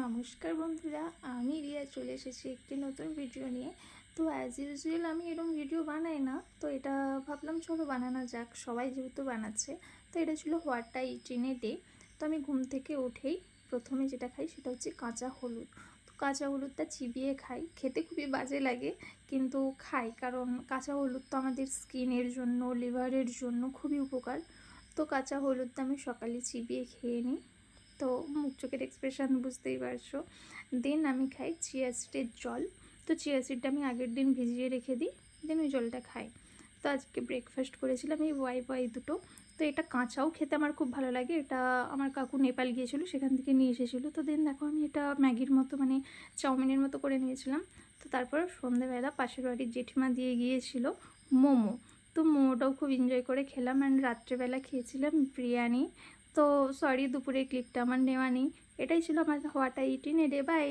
নমস্কার বন্ধুরা, আমি রিয়া চলে এসেছি একটি নতুন ভিডিও নিয়ে। তো অ্যাজ ইউজুয়াল আমি এরকম ভিডিও বানাই না, তো এটা ভাবলাম চলো বানানো যাক, সবাই যেহেতু বানাচ্ছে। তো এটা ছিল what I eat in a day. তো আমি ঘুম থেকে উঠেই প্রথমে যেটা খাই সেটা হচ্ছে কাঁচা হলুদ। তো কাঁচা হলুদটা চিবিয়ে খাই, খেতে খুবই বাজে লাগে কিন্তু খাই, কারণ কাঁচা হলুদ তো আমাদের স্কিনের জন্য, লিভারের জন্য খুবই উপকার। তো কাঁচা হলুদটা আমি সকালে চিবিয়ে খেয়ে নিই। তো মুখ চোখের এক্সপ্রেশান বুঝতেই পারছো। দেন আমি খাই চিয়া সিডের জল। তো চিয়া সিডটা আমি আগের দিন ভিজিয়ে রেখে দিই, দেন ওই জলটা খাই। তো আজকে ব্রেকফাস্ট করেছিলাম এই ওয়াই দুটো। তো এটা কাঁচাও খেতে আমার খুব ভালো লাগে, এটা আমার কাকু নেপাল গিয়েছিলো সেখান থেকে নিয়ে এসেছিলো। তো দেন দেখো আমি এটা ম্যাগির মতো মানে চাউমিনের মতো করে নিয়েছিলাম। তো তারপর সন্ধ্যেবেলা পাশের বাড়ির জেঠিমা দিয়ে গিয়েছিল মোমো। তো মোমোটাও খুব এনজয় করে খেলাম। অ্যান্ড রাত্রেবেলা খেয়েছিলাম বিরিয়ানি। তো সরি দুপুরের ক্লিপটা আমার নেওয়া নেই। এটাই ছিল আমার what I eat in a day. By.